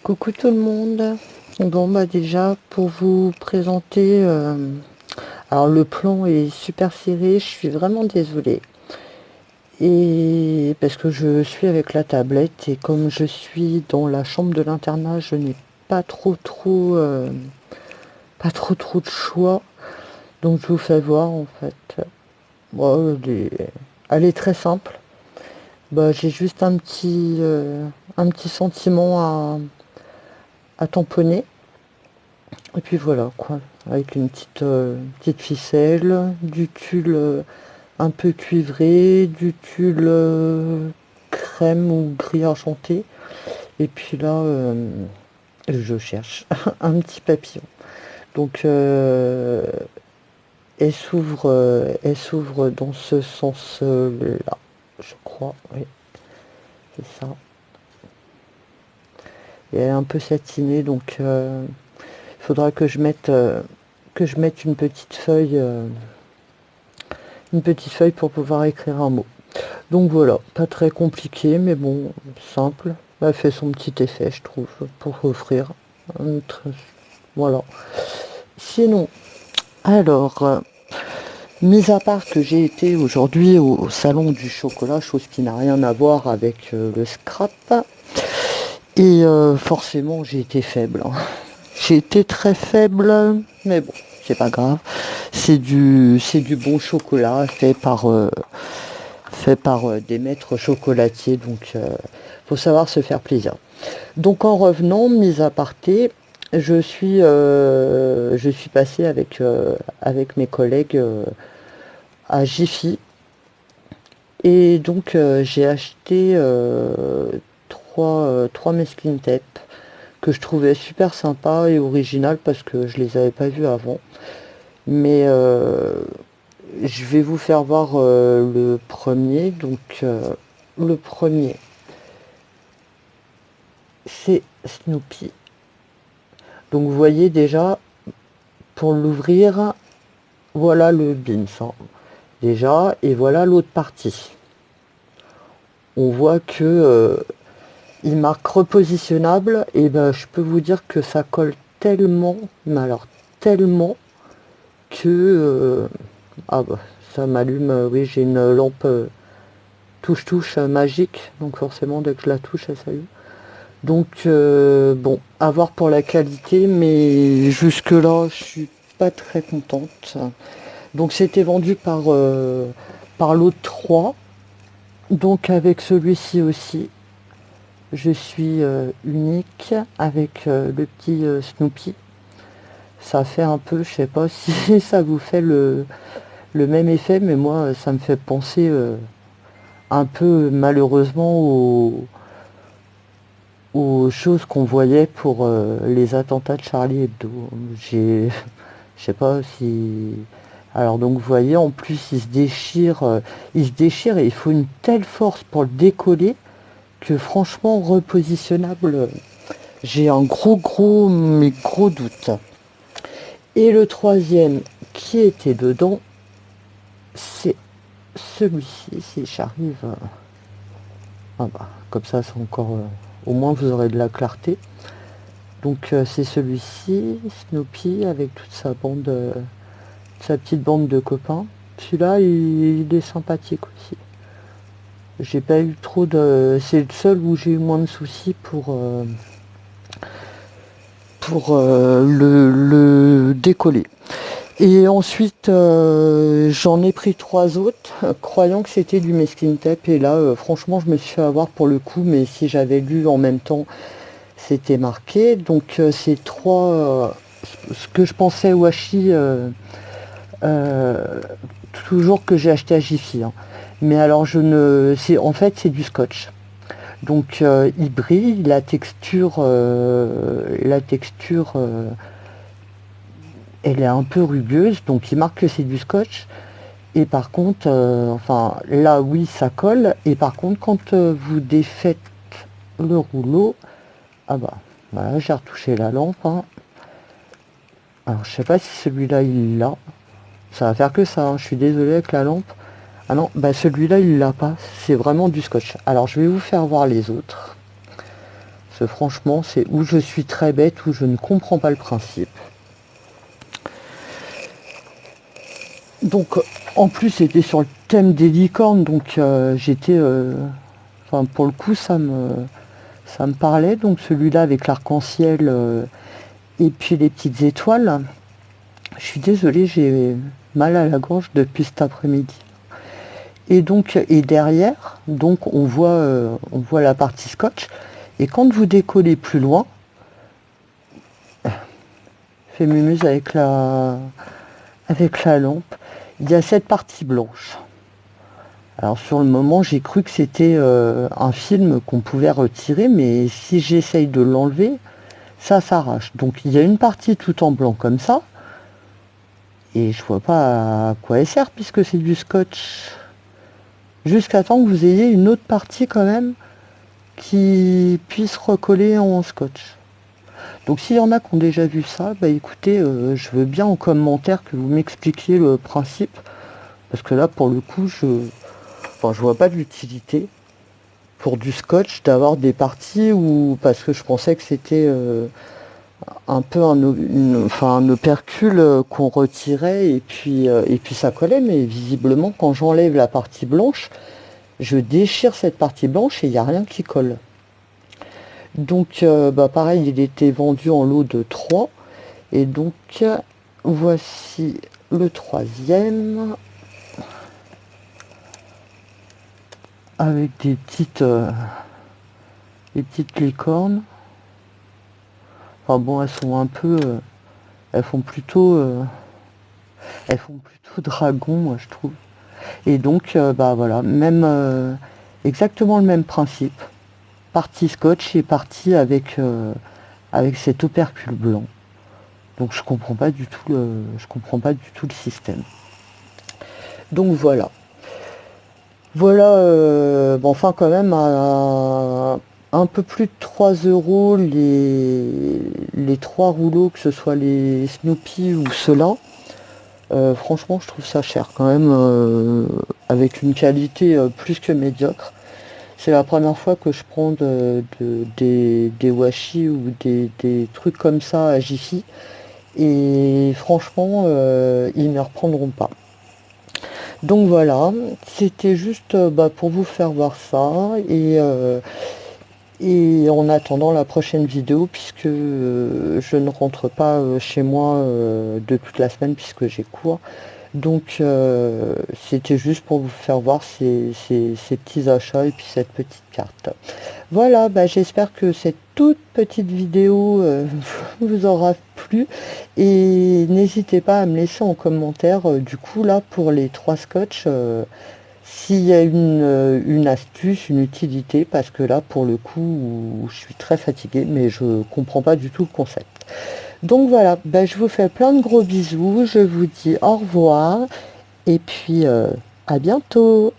Coucou tout le monde. Bon bah déjà pour vous présenter, alors le plan est super serré, je suis vraiment désolée. Et parce que je suis avec la tablette et comme je suis dans la chambre de l'internat, je n'ai pas trop de choix. Donc je vous fais voir en fait. Bon, elle est très simple. Bah j'ai juste un petit sentiment à tamponner. Et puis voilà quoi, avec une petite ficelle, du tulle un peu cuivré, du tulle crème ou gris argenté. Et puis là, je cherche un petit papillon. Donc elle s'ouvre dans ce sens-là, je crois. Oui, c'est ça. Et elle est un peu satinée, donc il faudra que je mette une petite feuille pour pouvoir écrire un mot. Donc voilà, pas très compliqué, mais bon, simple. Elle fait son petit effet, je trouve, pour offrir. Voilà. Sinon, alors, mis à part que j'ai été aujourd'hui au salon du chocolat, chose qui n'a rien à voir avec le scrap, et forcément j'ai été faible, hein. J'ai été très faible, mais bon, c'est pas grave. C'est du bon chocolat fait par des maîtres chocolatiers, donc faut savoir se faire plaisir. Donc en revenant, mis à parté, je suis passé avec mes collègues à Jiffy et donc j'ai acheté trois masking tape que je trouvais super sympa et original parce que je les avais pas vus avant. Mais je vais vous faire voir le premier. Donc le premier, c'est Snoopy. Donc vous voyez déjà, pour l'ouvrir, voilà le bins, hein, déjà, et voilà l'autre partie. On voit que il marque repositionnable, et ben je peux vous dire que ça colle tellement, mais alors tellement que ah bah ça m'allume. Oui, j'ai une lampe touche magique, donc forcément dès que je la touche elle s'allume. Donc bon, à voir pour la qualité, mais jusque là je suis pas très contente. Donc c'était vendu par l'autre 3. Donc avec celui-ci aussi, je suis unique avec le petit Snoopy. Ça fait un peu, je sais pas si ça vous fait le même effet, mais moi ça me fait penser un peu malheureusement aux choses qu'on voyait pour les attentats de Charlie Hebdo. Je sais pas si... Alors donc vous voyez, en plus il se déchire et il faut une telle force pour le décoller que franchement repositionnable, j'ai un mais gros doute. Et le troisième qui était dedans, c'est celui-ci, si j'arrive... Ah bah, comme ça c'est encore... au moins vous aurez de la clarté. Donc c'est celui-ci, Snoopy, avec toute sa petite bande de copains. Celui-là, il est sympathique aussi. J'ai pas eu trop de... C'est le seul où j'ai eu moins de soucis pour le décoller. Et ensuite, j'en ai pris 3 autres, croyant que c'était du masking tape. Et là, franchement, je me suis fait avoir pour le coup, mais si j'avais lu en même temps, c'était marqué. Donc, c'est 3... ce que je pensais washi, euh, toujours que j'ai acheté à Jiffy, hein. Mais alors, en fait, c'est du scotch. Donc, il brille, la texture elle est un peu rugueuse, donc il marque que c'est du scotch. Et par contre, enfin là oui ça colle, et par contre quand vous défaites le rouleau, ah bah voilà, j'ai retouché la lampe, hein. Alors je sais pas si celui-là il l'a, ça va faire que ça, hein. Je suis désolé avec la lampe. Ah non, bah celui-là il l'a pas, c'est vraiment du scotch. Alors je vais vous faire voir les autres, Franchement, c'est où je suis très bête, où je ne comprends pas le principe. Donc, en plus, c'était sur le thème des licornes, donc j'étais... Enfin, pour le coup, ça me parlait. Donc, celui-là avec l'arc-en-ciel et puis les petites étoiles. Je suis désolée, j'ai mal à la gorge depuis cet après-midi. Et donc, et derrière, donc on voit la partie scotch. Et quand vous décollez plus loin, fais mumuse avec la lampe, il y a cette partie blanche. Alors sur le moment, j'ai cru que c'était un film qu'on pouvait retirer, mais si j'essaye de l'enlever, ça s'arrache. Donc il y a une partie tout en blanc comme ça, et je vois pas à quoi elle sert puisque c'est du scotch. Jusqu'à temps que vous ayez une autre partie quand même qui puisse recoller en scotch. Donc s'il y en a qui ont déjà vu ça, bah écoutez, je veux bien en commentaire que vous m'expliquiez le principe, parce que là pour le coup je vois pas de l'utilité pour du scotch d'avoir des parties où, parce que je pensais que c'était un peu un opercule qu'on retirait et puis ça collait, mais visiblement quand j'enlève la partie blanche, je déchire cette partie blanche et il n'y a rien qui colle. Donc pareil, il était vendu en lot de 3 et donc voici le troisième avec des petites licornes. Enfin bon, elles sont un peu elles font plutôt dragon, moi je trouve. Et donc voilà, même exactement le même principe, partie scotch et partie avec cet opercule blanc. Donc je comprends pas du tout le système. Donc voilà. Enfin quand même à un peu plus de 3 € les 3 rouleaux, que ce soit les Snoopy ou ceux-là. Franchement, je trouve ça cher quand même, avec une qualité plus que médiocre. C'est la première fois que je prends des washi ou des trucs comme ça à Jiffy. Et franchement, ils ne me reprendront pas. Donc voilà, c'était juste pour vous faire voir ça. Et en attendant la prochaine vidéo, puisque je ne rentre pas chez moi de toute la semaine puisque j'ai cours. Donc c'était juste pour vous faire voir ces petits achats et puis cette petite carte. Voilà, j'espère que cette toute petite vidéo vous aura plu. Et n'hésitez pas à me laisser en commentaire du coup là pour les 3 scotch. S'il y a une astuce, une utilité, parce que là, pour le coup, je suis très fatiguée, mais je comprends pas du tout le concept. Donc voilà, je vous fais plein de gros bisous, je vous dis au revoir, et puis à bientôt.